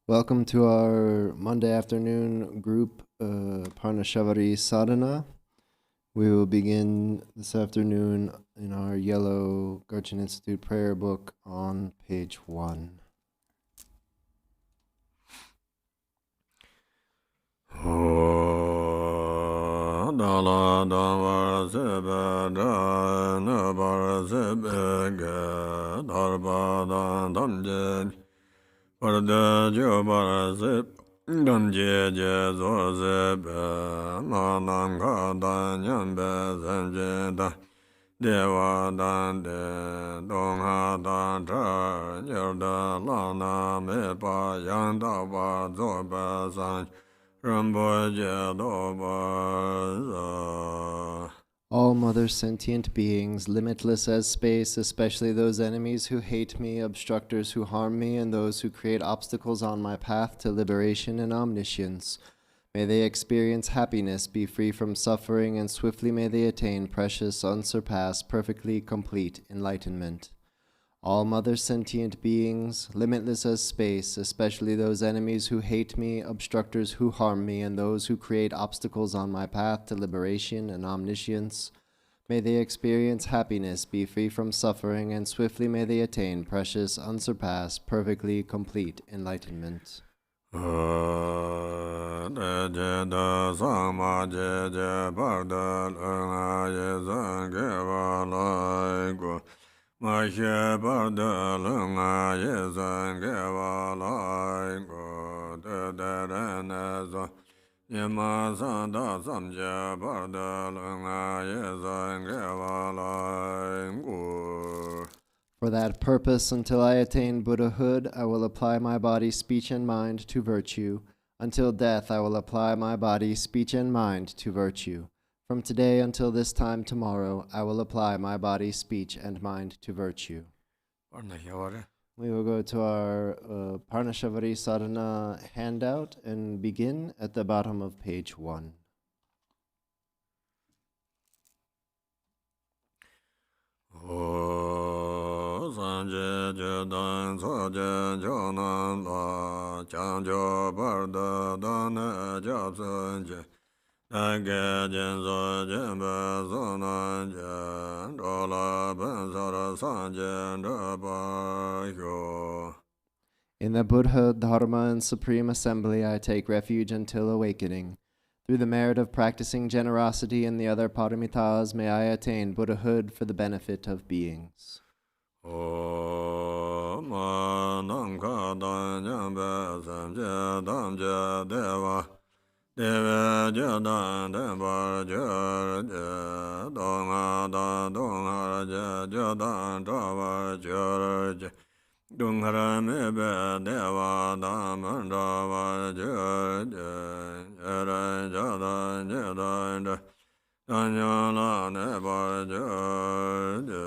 Welcome to our Monday afternoon group Parnashavari sadhana. We will begin this afternoon in our yellow Garchan Institute prayer book on page 1. Parda jobar zip dam je je zor zip ma nam ka da nyam be zan je da dewa dan de dong ha dan tra yer da la na me pa yang da ba zo ba san rambo je do ba. All mother sentient beings, limitless as space, especially those enemies who hate me, obstructors who harm me, and those who create obstacles on my path to liberation and omniscience. May they experience happiness, be free from suffering, and swiftly may they attain precious, unsurpassed, perfectly complete enlightenment. All mother sentient beings, limitless as space, especially those enemies who hate me, obstructors who harm me, and those who create obstacles on my path to liberation and omniscience, may they experience happiness, be free from suffering, and swiftly may they attain precious, unsurpassed, perfectly complete enlightenment. Ma she bar de lunga ye zan ge wa lai go de de re ne zo ye ma san da sam je bar de lunga ye zan ge wa lai go. For that purpose, until I attain Buddhahood, I will apply my body, speech, and mind to virtue. Until death, I will apply my body, speech, and mind to virtue. From today until this time tomorrow, I will apply my body, speech, and mind to virtue. We will go to our Parnashavari sadhana handout and begin at the bottom of page 1. Sanje dan so je jo nan la chang jo bar da dan ja sun je da ge jen so je ba so nan je ro la ban so ra san je da ba yo. In the Buddha, Dharma, and Supreme Assembly, I take refuge until awakening. Through the merit of practicing generosity and the other paramitas, may I attain Buddhahood for the benefit of beings. Ma nam ka dan nyam be sam je dam je deva deva je dan den bar je dong a dan dong a je dan tra bar je dung ha me be deva dam ra bar je ra ja dan je dan dan ya la ne bar je.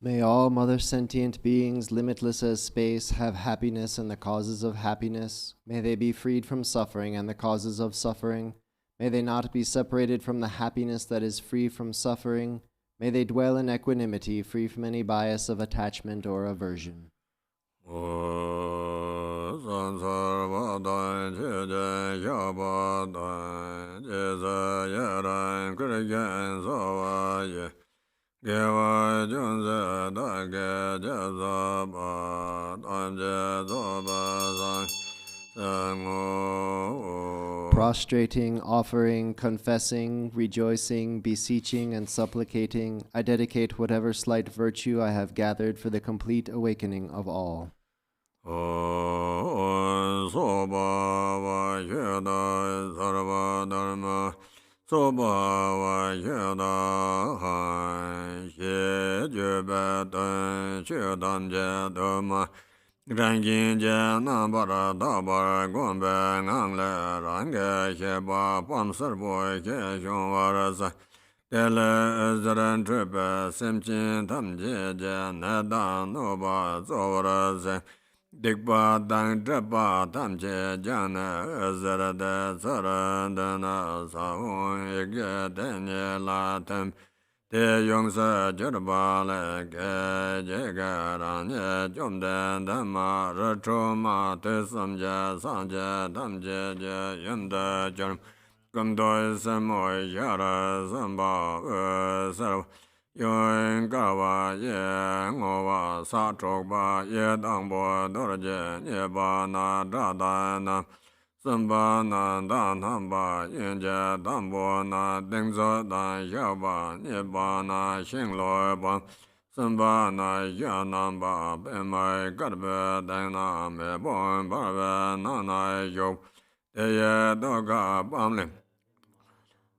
May all mother sentient beings, limitless as space, have happiness and the causes of happiness. May they be freed from suffering and the causes of suffering. May they not be separated from the happiness that is free from suffering. May they dwell in equanimity, free from any bias of attachment or aversion. Prostrating, offering, confessing, rejoicing, beseeching, and supplicating, I dedicate whatever slight virtue I have gathered for the complete awakening of all. Soba wa yada hai she je ba dan che dan je do ma ran jin je na ba ra da ba gon ba ngang le ran ge she ba pam sar bo ke shong wa ra sa de le zran tre ba sem chin tham je je na da no ba zo ra sa Digba dang draba tamche jana zarada zarada na sahun yagya denye la tam Te yung sa jirba le ge je ge ran ye jom den den ma re cho ma te sam je sang je dam je je yun de jerm gum do se mo ya ra sam ba sa yun ga wa ye ngo wa sa chok ba ye dang bo do je ye ba na da da na Samba na da nam ba yin jia dam bo na ding zo da ya ba nie ba na xing lo ba Samba na ya nam ba be mai ga be da na me bo ba be na na yo de ye do ga bam le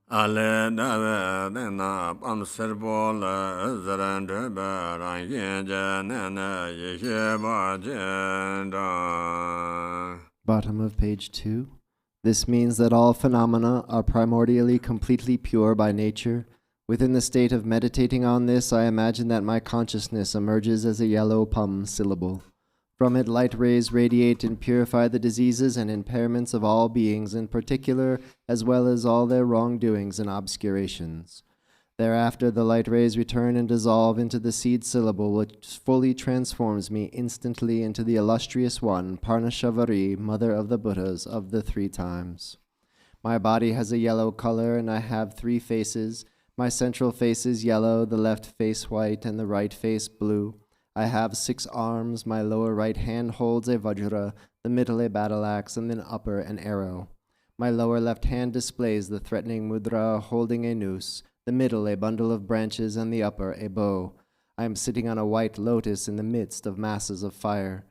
Ale da be de na bam ser bo le zran de be ran yin jia ne ne ye xie ba jian da. Bottom of page 2. This means that all phenomena are primordially completely pure by nature. Within the state of meditating on this, I imagine that my consciousness emerges as a yellow pum syllable. From it, light rays radiate and purify the diseases and impairments of all beings in particular, as well as all their wrongdoings and obscurations. Thereafter, the light rays return and dissolve into the seed syllable, which fully transforms me instantly into the illustrious one, Parnashavari, mother of the Buddhas of the 3 times. My body has a yellow color, and I have 3 faces. My central face is yellow, the left face white, and the right face blue. I have 6 arms. My lower right hand holds a vajra, the middle a battle axe, and the upper an arrow. My lower left hand displays the threatening mudra, holding a noose, the middle a bundle of branches, and the upper a bow. I am sitting on a white lotus in the midst of masses of fire.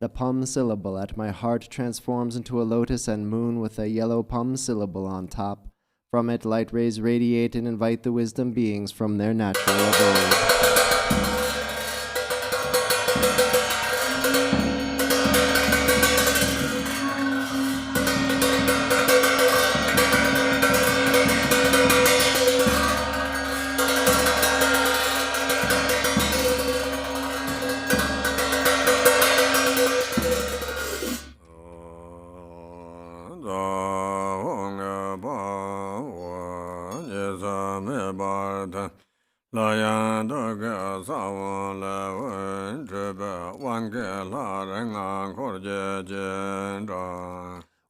The pum syllable at my heart transforms into a lotus and moon with a yellow pum syllable on top. From it, light rays radiate and invite the wisdom beings from their natural abode.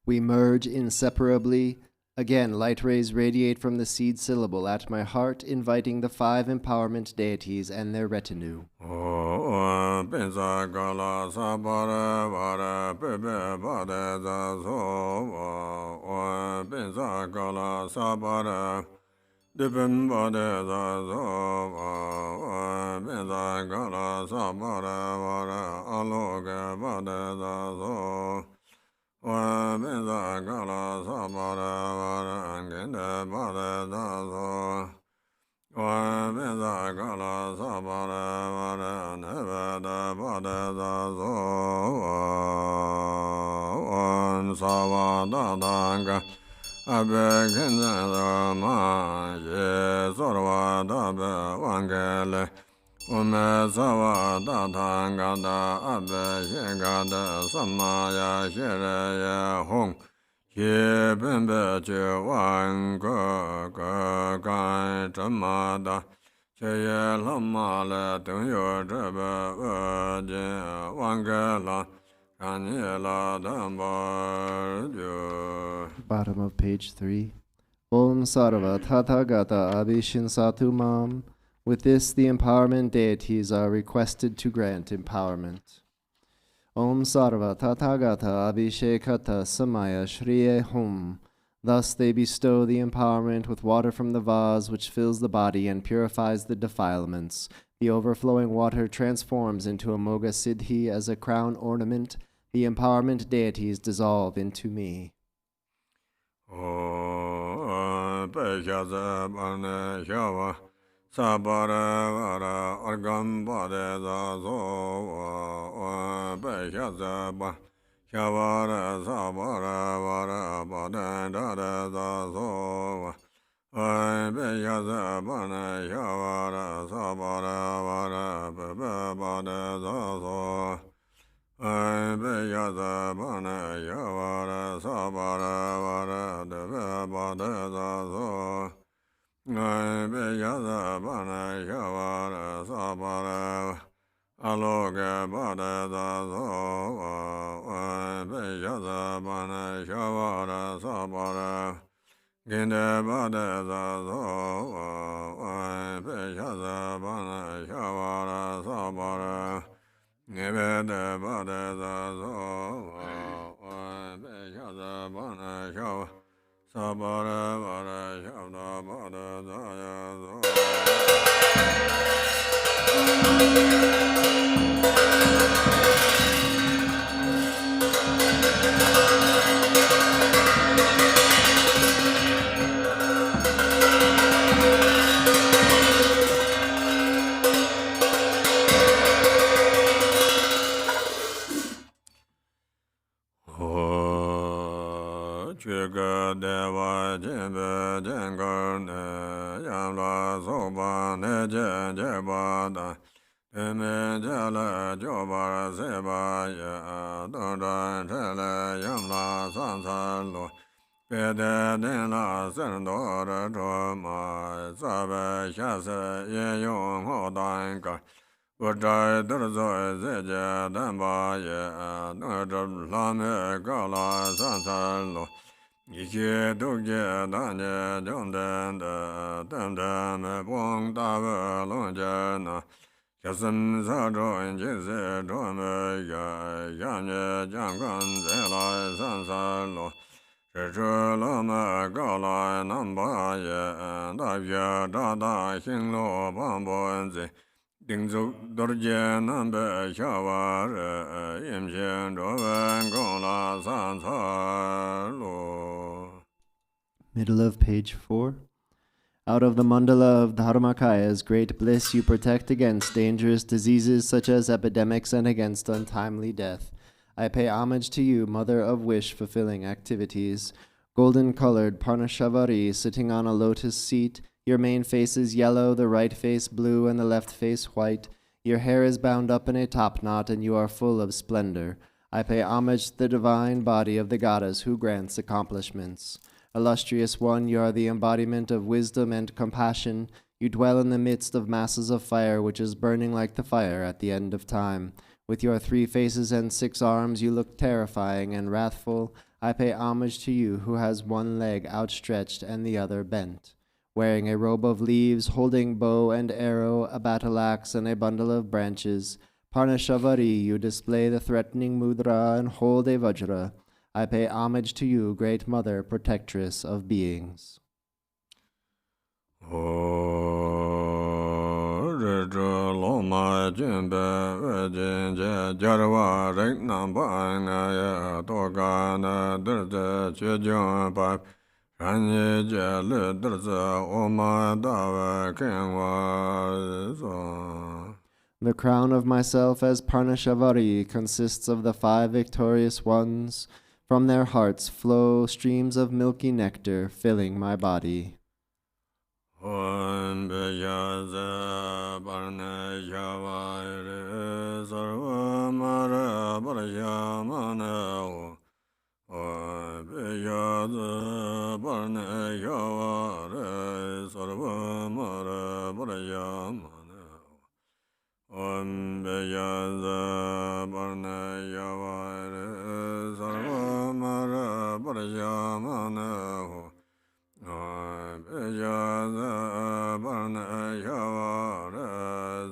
We merge inseparably. Again, light rays radiate from the seed syllable at my heart, inviting the 5 empowerment deities and their retinue. Dipin bade za zo benza gala sa bara vara aloge bade za zo benza gala sa bara vara gende bade za zo benza gala sa bara vara nevada bade za zo savada danga Abe kenza ma ye sorwa da be wangele Ume sawa da tanga da abe yenga da samaya shere ye hong Ye bembe che wang ge gai chama da Che ye lama le dung yo zhebe je wangele Bottom of page 3. Om Sarva Tathagata Abhishinsatu Mam. With this, the empowerment deities are requested to grant empowerment. Om Sarva Tathagata Abhishekata Samaya Shriye Hum. Thus they bestow the empowerment with water from the vase which fills the body and purifies the defilements. The overflowing water transforms into a Moga Siddhi as a crown ornament. The empowerment deities dissolve into me. Parnashavari Sabara Ginde Bade Zazo Peshaza Parnashavari Sabara Nibede Bade Zazo Peshaza Parnashavari Sabara Vara Shabda Bade Zayazo Chiga Deva Jimbe Jengar Ne Yamla Soba Ne Jebada Eme Jala Jobar Seba Ya Dora Tele Yamla Sansalo Pede Dena Sendora Troma Sabe Shase Ye Yong Hodanka Vajay Durzo Zeja Damba Ye Nurjab Lame Gala Sansalo Ichi Dukje Danye Jomden Demdem Bong Dave Longjana Kasam Sadro Injise Drome Yanye Jangan Zela Sansalo Shichu Lama Gala Namba Ye Davya Dada Xinglo Bambo Dingzuk Dorje Nambe Shawar Yimshen Droven Gongla Sansalo. Middle of page 4. Out of the mandala of Dharmakaya's great bliss you protect against dangerous diseases such as epidemics and against untimely death. I pay homage to you, mother of wish-fulfilling activities. Golden-colored Parnashavari sitting on a lotus seat, your main face is yellow, the right face blue, and the left face white. Your hair is bound up in a top knot, and you are full of splendor. I pay homage to the divine body of the goddess who grants accomplishments. Illustrious one, you are the embodiment of wisdom and compassion. You dwell in the midst of masses of fire, which is burning like the fire at the end of time. With your 3 faces and 6 arms, you look terrifying and wrathful. I pay homage to you, who has 1 leg outstretched and the other bent. Wearing a robe of leaves, holding bow and arrow, a battle axe, and a bundle of branches, Parnashavari, you display the threatening mudra and hold a vajra. I pay homage to you, great mother, protectress of beings. Lama Jimbe Vajinja Jarwa Reknambanga Togana Dirja Chijun Pap Ranye Jale Dirza Oma Dava Kenwa. The crown of myself as Parnashavari consists of the 5 victorious ones. From their hearts flow streams of milky nectar, filling my body. Om Beyaza Parnashavari Sarvamara Parashamana. Om Beyaza Parnashavari Sarvamara Parashamana. Om Beyaza Parnashavari Sarvamara Parashamana. Bejaza Parnashavari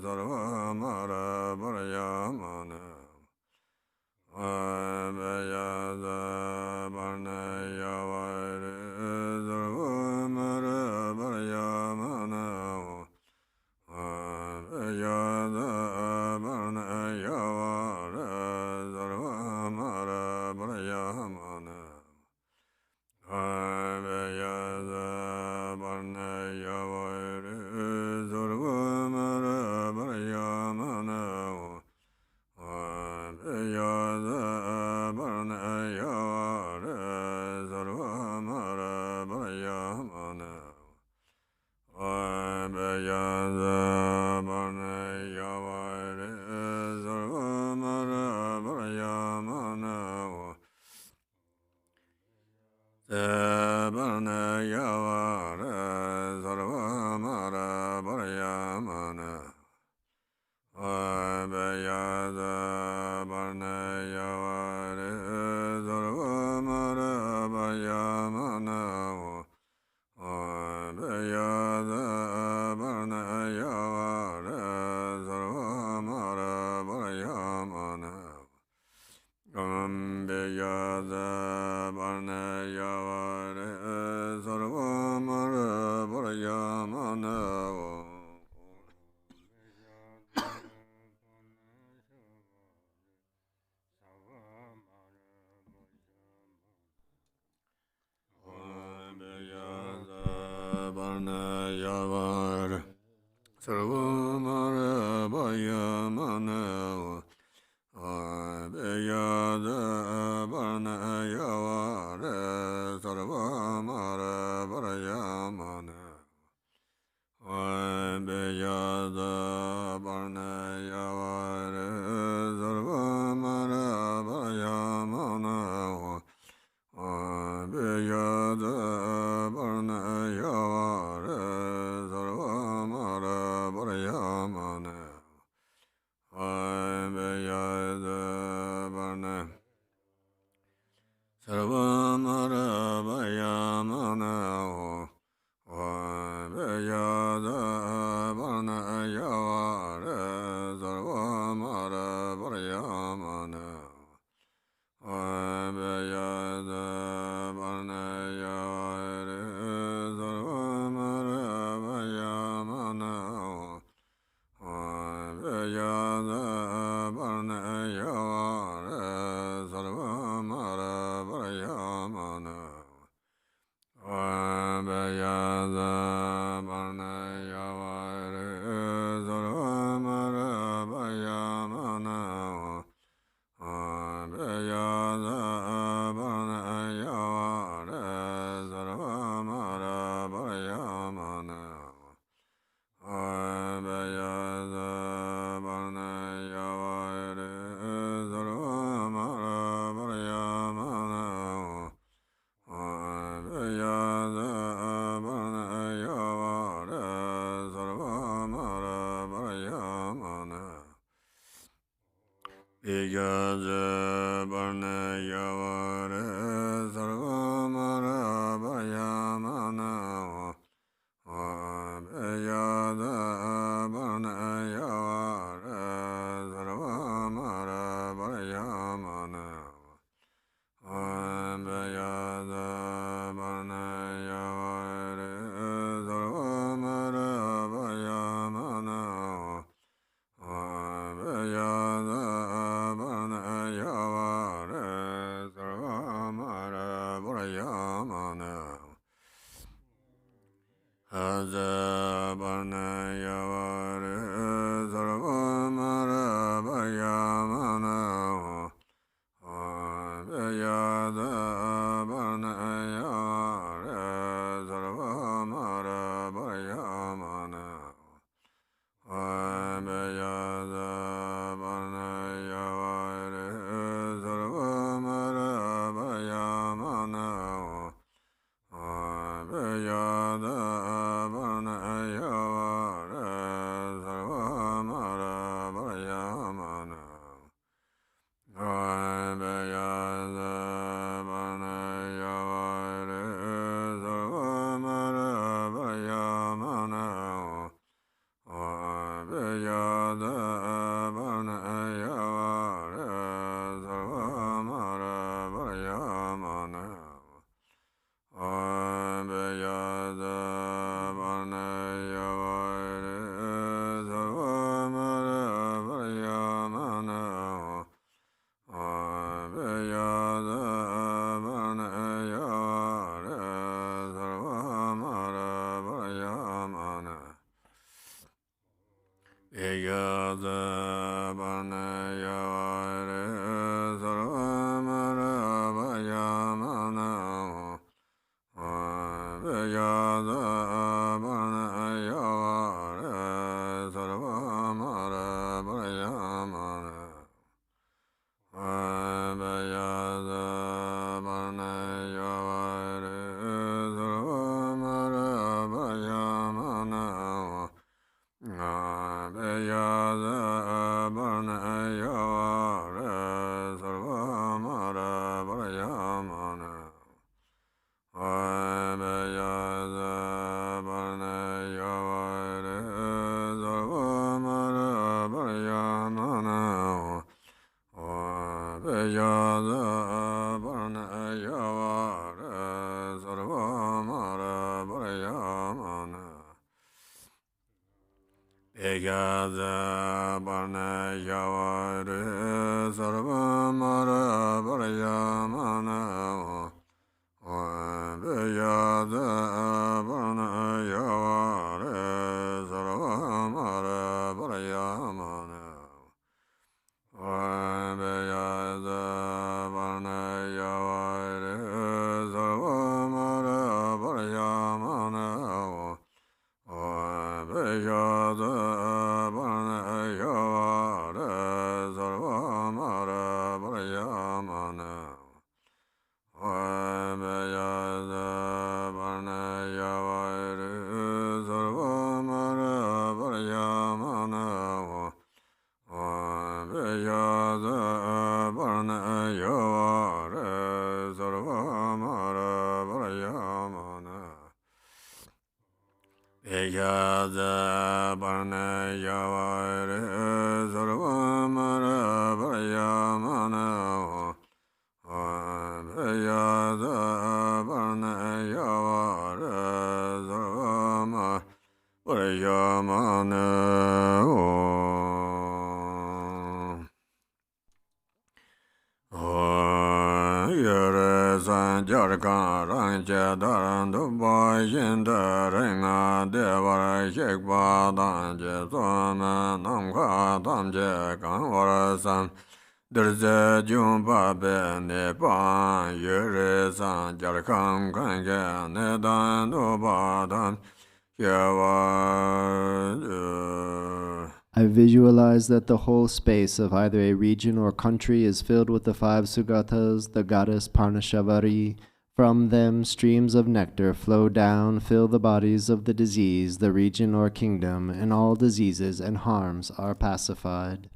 Sarvamara Parayamana. Bejaza Parnashavari Sarvamara Parayamana. Bejaza Parnashavari Sarvamara Parayamana. yavare sarvamara parayamana Barna Yavar Sarvamara Bayamana Abeyada Barna Yavar Sarvamara Barayamana Abeyada Barna Yavar Sarvamara Barayamana Abeyada Barna Yavar Sarvamara Barayamana Abeyada Barna Sarvamara Barayamana Abeyada Barna Yavar Sarvamara Barayamana Abeyada Barna Yavar Sarvamara Barayamana Abeyada Barna Yavar Sarvamara Barayamana Abeyada Barna Yavar Sarvamara Barayamana Abeyada Barna Yavar Sarvamara Barayamana Abeyada Barna Yavar Sarvamara Barayamana Abeyada Barna Yavar Sarvamara Barayamana Abeyada Barna Yavar Sarvamara Barayamana Abeyada Barna Yavar Sarvamara Barayamana Abeyada Barna Yavar Sarvamara Barayamana Abeyada Barna Yavar Sarvamara Barayamana Aza Barna Yavar Sarvamara Barayamana Abeyada Barna Yavar Sarvamara Barayamana Abeyada Barna Yavar Sarvamara Barayamana Abeyada Barna Yavar Sarvamara Barayamana Abeyada Barna Yavar Sarvamara Barayamana Abeyada Barna Yavar Sarvamara Barayamana Abeyada Barna Yavar Sarvamara Barayamana Abeyada Barna Yavar Sarvamara Barayamana Abeyada Barna Yavar Sarvamara Barayamana Abeyada Barna Yavar Sarvamara Barayamana Abeyada Barna Yavar Sarvamara Barayamana Abeyada Barna Yavar Sarvamara Barayamana Abeyada Vegaza Parnashavari Sarvamara Parayamana Vegaza Parnashavari Sarvamara Parayamana Vegaza Parnashavari Sarvamara Parayamana Vegaza Parnashavari Sarvamara Parayamana Vegaza Parnashavari Sarvamara Parayamana Vegaza Parnashavari Sarvamara Parayamana Vegaza Parnashavari Sarvamara Parayamana Vegaza Parnashavari Sarvamara Parayamana Yere san jarkan rangche daran dupa shinda ringa devara shekpa danje soma namka tamche kanwara san dirze jumpa be nepan yere san jarkan kange nedan dupa dan I visualize that the whole space of either a region or country is filled with the five Sugatas, the goddess Parnashavari. From them, streams of nectar flow down, fill the bodies of the diseased, the region or kingdom, and all diseases and harms are pacified.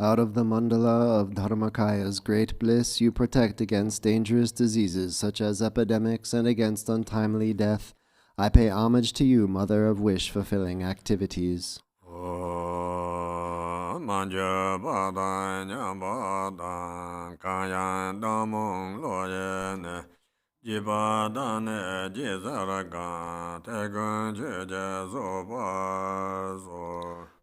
Out of the mandala of Dharmakaya's great bliss, you protect against dangerous diseases such as epidemics and against untimely death. I pay homage to you, Mother of wish-fulfilling activities.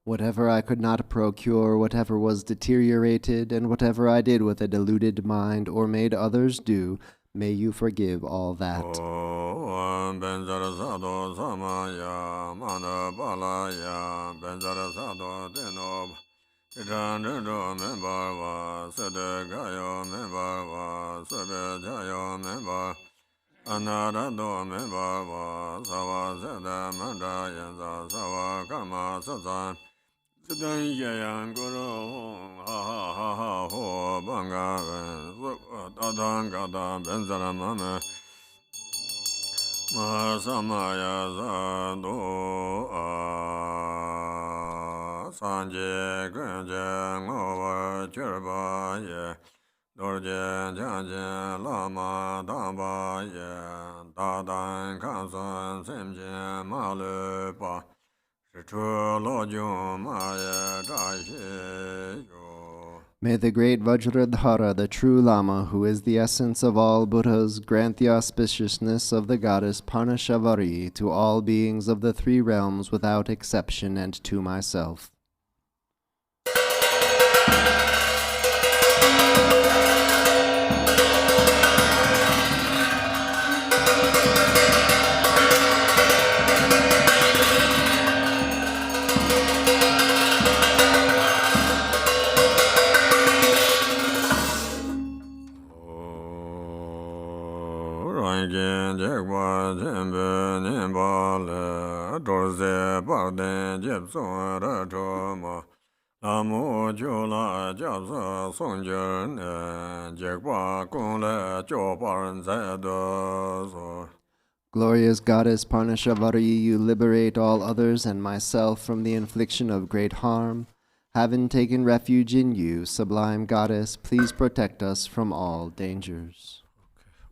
Whatever I could not procure, whatever was deteriorated, and whatever I did with a deluded mind or made others do, may you forgive all that. May the great Vajradhara, the true Lama, who is the essence of all Buddhas, grant the auspiciousness of the goddess Parnashavari to all beings of the three realms without exception and to myself. Glorious Goddess Parnashavari, you liberate all others and myself from the infliction of great harm. Having taken refuge in you, sublime Goddess, please protect us from all dangers.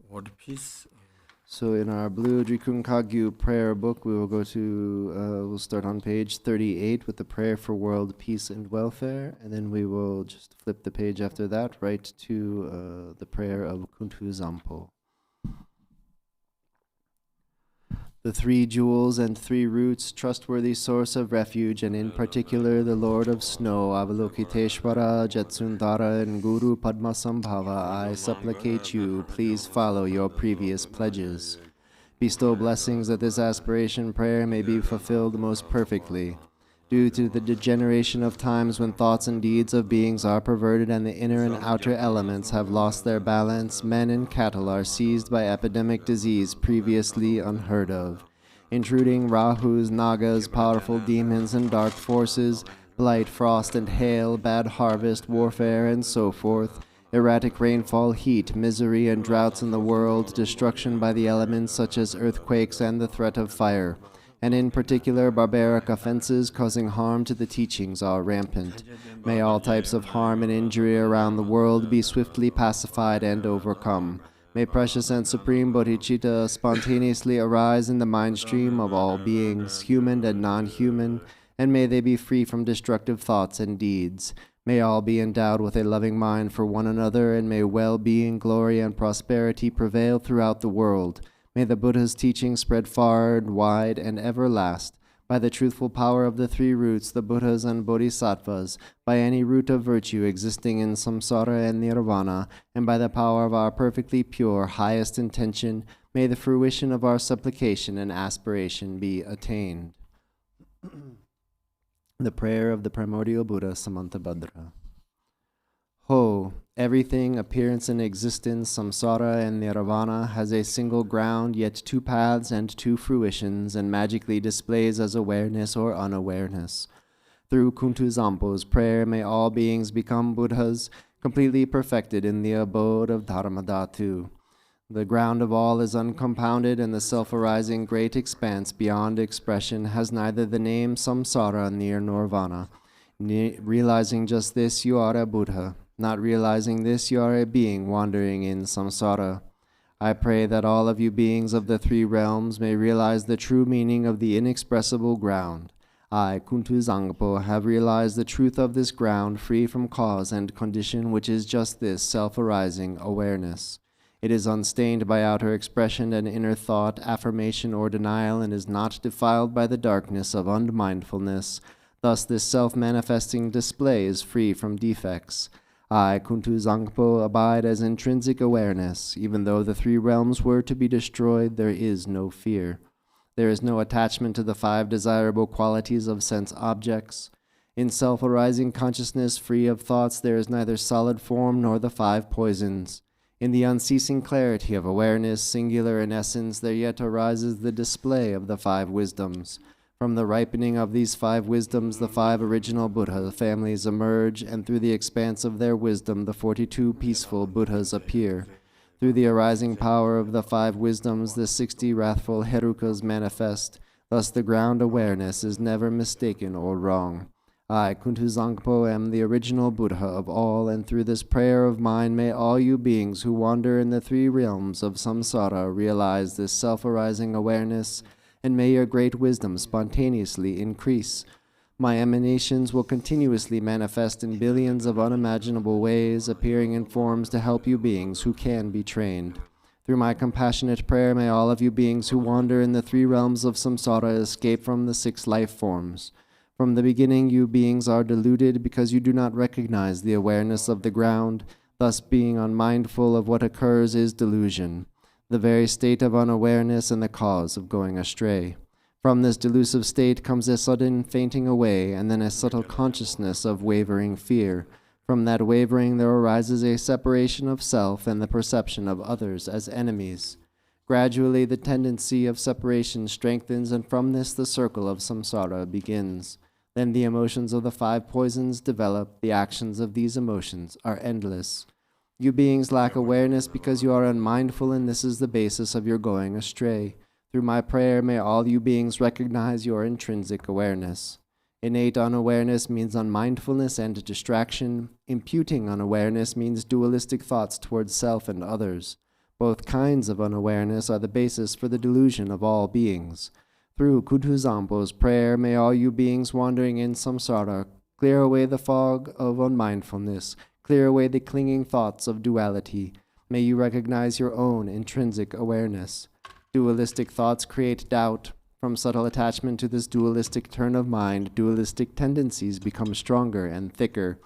World peace. So in our blue Drikung Kagyu prayer book, we will go to, we'll start on page 38 with the prayer for world peace and welfare, and then we will just flip the page after that right to the prayer of Kuntu Zampo. The three jewels and three roots, trustworthy source of refuge, and in particular the Lord of Snow, Avalokiteshvara, Jetsundara, and Guru Padmasambhava, I supplicate you, please follow your previous pledges. Bestow blessings that this aspiration prayer may be fulfilled most perfectly. Due to the degeneration of times when thoughts and deeds of beings are perverted and the inner and outer elements have lost their balance, men and cattle are seized by epidemic disease previously unheard of. Intruding Rahus, Nagas, powerful demons and dark forces, blight, frost and hail, bad harvest, warfare, and so forth, erratic rainfall, heat, misery and droughts in the world, destruction by the elements such as earthquakes and the threat of fire, and in particular barbaric offenses causing harm to the teachings are rampant. May all types of harm and injury around the world be swiftly pacified and overcome. May precious and supreme bodhicitta spontaneously arise in the mind stream of all beings, human and non-human, and may they be free from destructive thoughts and deeds. May all be endowed with a loving mind for one another, and may well-being, glory, and prosperity prevail throughout the world. May the Buddha's teaching spread far and wide and ever last. By the truthful power of the three roots, the Buddhas and Bodhisattvas, by any root of virtue existing in samsara and nirvana, and by the power of our perfectly pure, highest intention, may the fruition of our supplication and aspiration be attained. The prayer of the primordial Buddha, Samantabhadra. Ho! Everything, appearance and existence, samsara and nirvana, has a single ground, yet two paths and two fruitions, and magically displays as awareness or unawareness. Through Kuntu Zampo's prayer, may all beings become Buddhas, completely perfected in the abode of Dharmadhatu. The ground of all is uncompounded, and the self-arising great expanse beyond expression has neither the name samsara nor nirvana. Realizing just this, you are a Buddha. Not realizing this, you are a being wandering in samsara. I pray that all of you beings of the three realms may realize the true meaning of the inexpressible ground. I, Kuntu Zampo, have realized the truth of this ground, free from cause and condition, which is just this self-arising awareness. It is unstained by outer expression and inner thought, affirmation, or denial, and is not defiled by the darkness of unmindfulness. Thus this self-manifesting display is free from defects. I, Kuntu Zampo, abide as intrinsic awareness. Even though the three realms were to be destroyed, there is no fear. There is no attachment to the five desirable qualities of sense objects. In self-arising consciousness, free of thoughts, there is neither solid form nor the five poisons. In the unceasing clarity of awareness, singular in essence, there yet arises the display of the five wisdoms. From the ripening of these five wisdoms, the five original Buddha families emerge, and through the expanse of their wisdom, the 42 peaceful Buddhas appear. Through the arising power of the five wisdoms, the 60 wrathful Herukas manifest. Thus the ground awareness is never mistaken or wrong. I, Kuntu Zampo, am the original Buddha of all, and through this prayer of mine may all you beings who wander in the three realms of samsara realize this self-arising awareness, and may your great wisdom spontaneously increase. My emanations will continuously manifest in billions of unimaginable ways, appearing in forms to help you beings who can be trained. Through my compassionate prayer, may all of you beings who wander in the 3 realms of samsara escape from the 6 life forms. From the beginning, you beings are deluded because you do not recognize the awareness of the ground. Thus, being unmindful of what occurs is delusion, the very state of unawareness and the cause of going astray. From this delusive state comes a sudden fainting away, and then a subtle consciousness of wavering fear. From that wavering there arises a separation of self and the perception of others as enemies. Gradually the tendency of separation strengthens, and from this the circle of samsara begins. Then the emotions of the 5 poisons develop. The actions of these emotions are endless. You beings lack awareness because you are unmindful, and this is the basis of your going astray. Through my prayer, may all you beings recognize your intrinsic awareness. Innate unawareness means unmindfulness and distraction. Imputing unawareness means dualistic thoughts towards self and others. Both kinds of unawareness are the basis for the delusion of all beings. Through Kutuzampo's prayer, may all you beings wandering in samsara clear away the fog of unmindfulness, clear away the clinging thoughts of duality. May you recognize your own intrinsic awareness. Dualistic thoughts create doubt. From subtle attachment to this dualistic turn of mind, dualistic tendencies become stronger and thicker.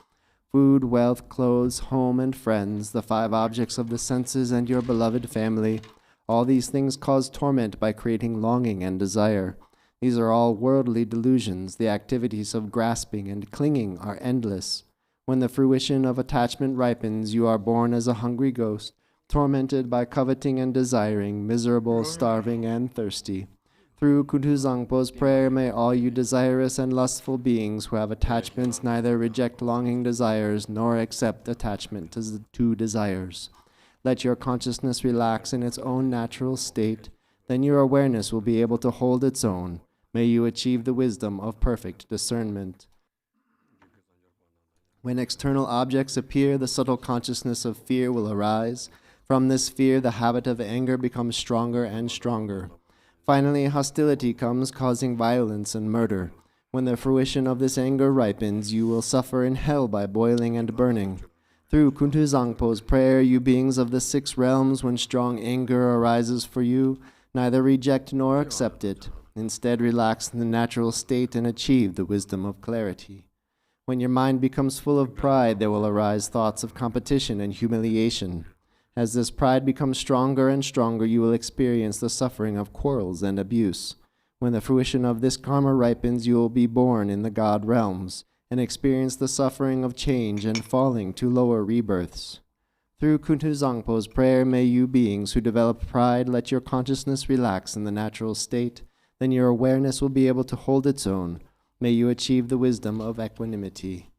Food, wealth, clothes, home, and friends, the 5 objects of the senses, and your beloved family, all these things cause torment by creating longing and desire. These are all worldly delusions. The activities of grasping and clinging are endless. When the fruition of attachment ripens, you are born as a hungry ghost, tormented by coveting and desiring, miserable, starving, and thirsty. Through Kutuzangpo's prayer, may all you desirous and lustful beings who have attachments neither reject longing desires nor accept attachment to desires. Let your consciousness relax in its own natural state. Then your awareness will be able to hold its own. May you achieve the wisdom of perfect discernment. When external objects appear, the subtle consciousness of fear will arise. From this fear, the habit of anger becomes stronger and stronger. Finally, hostility comes, causing violence and murder. When the fruition of this anger ripens, you will suffer in hell by boiling and burning. Through Kutuzangpo's prayer, you beings of the 6 realms, when strong anger arises for you, neither reject nor accept it. Instead, relax in the natural state and achieve the wisdom of clarity. When your mind becomes full of pride, there will arise thoughts of competition and humiliation. As this pride becomes stronger and stronger, you will experience the suffering of quarrels and abuse. When the fruition of this karma ripens, you will be born in the God realms and experience the suffering of change and falling to lower rebirths. Through Kutuzangpo's prayer, may you beings who develop pride let your consciousness relax in the natural state. Then your awareness will be able to hold its own. May you achieve the wisdom of equanimity.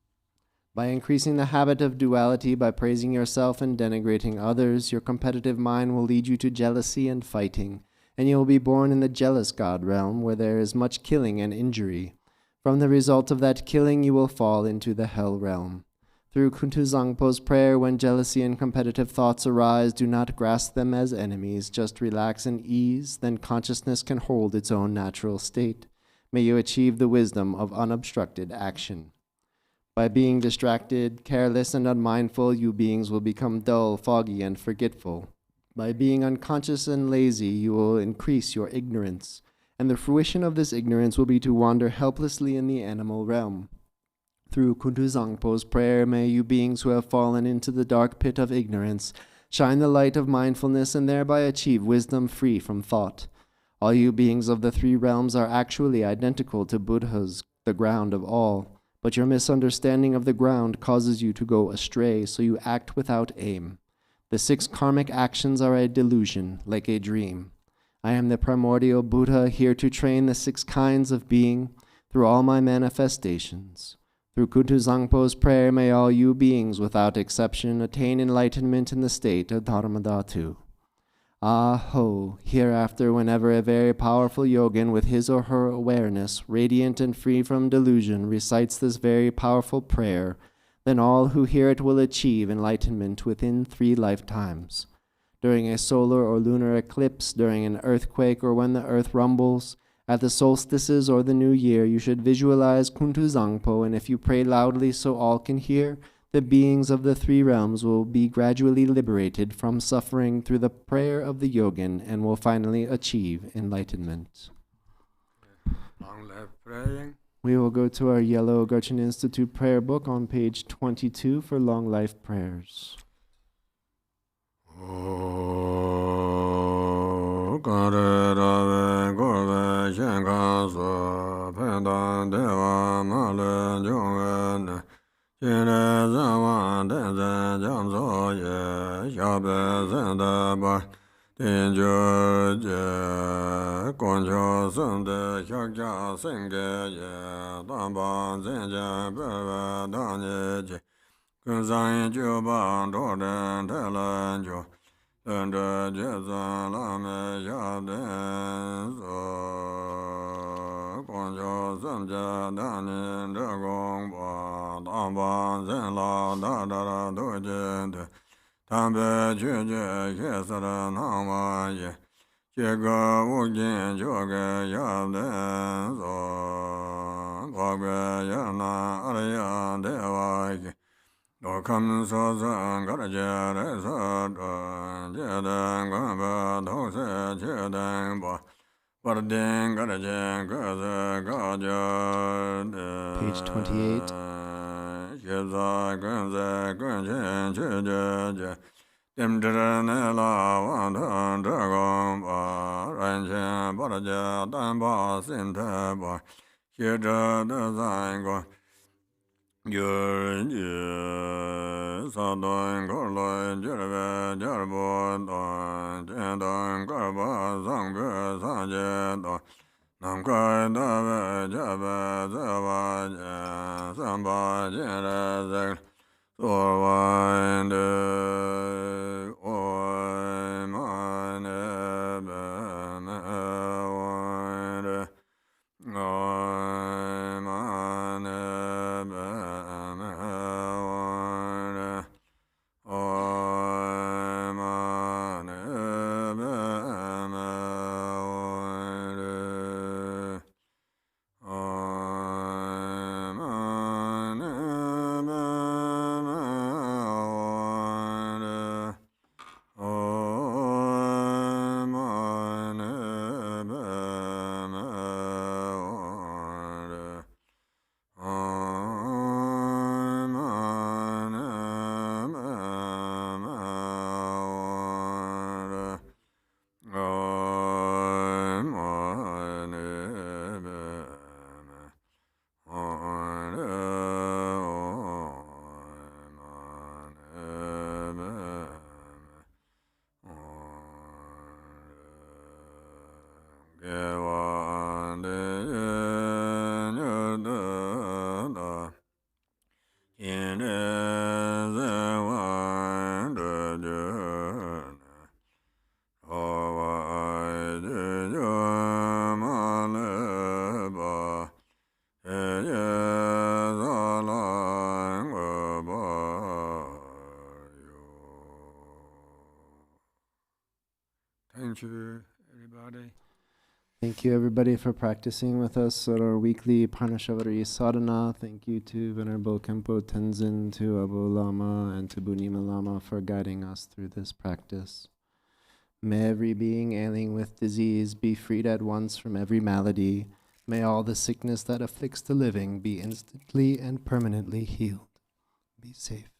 By increasing the habit of duality, by praising yourself and denigrating others, your competitive mind will lead you to jealousy and fighting, and you will be born in the jealous God realm, where there is much killing and injury. From the result of that killing, you will fall into the hell realm. Through Kutuzangpo's prayer, when jealousy and competitive thoughts arise, do not grasp them as enemies, just relax and ease, then consciousness can hold its own natural state. May you achieve the wisdom of unobstructed action. By being distracted, careless, and unmindful, you beings will become dull, foggy, and forgetful. By being unconscious and lazy, you will increase your ignorance, and the fruition of this ignorance will be to wander helplessly in the animal realm. Through Kutuzangpo's prayer, may you beings who have fallen into the dark pit of ignorance shine the light of mindfulness and thereby achieve wisdom free from thought. All you beings of the 3 realms are actually identical to Buddhas, the ground of all. But your misunderstanding of the ground causes you to go astray, so you act without aim. The 6 karmic actions are a delusion, like a dream. I am the primordial Buddha, here to train the 6 kinds of being through all my manifestations. Through Kutuzangpo's prayer, may all you beings, without exception, attain enlightenment in the state of Dharmadhatu. Ah-ho, hereafter, whenever a very powerful yogin with his or her awareness, radiant and free from delusion, recites this very powerful prayer, then all who hear it will achieve enlightenment within 3 lifetimes. During a solar or lunar eclipse, during an earthquake, or when the earth rumbles, At the solstices or the new year, you should visualize Kuntu Zangpo, and if you pray loudly so all can hear, the beings of the three realms will be gradually liberated from suffering through the prayer of the yogin and will finally achieve enlightenment. Long life praying. We will go to our yellow Gurchen Institute prayer book on page 22 for long life prayers. Page 28. Thank you, everybody. Thank you, everybody, for practicing with us at our weekly Parnashavari sadhana. Thank you to Venerable Khenpo Tenzin, to Abao Lama, and to Bunima Lama for guiding us through this practice. May every being ailing with disease be freed at once from every malady. May all the sickness that afflicts the living be instantly and permanently healed. Be safe.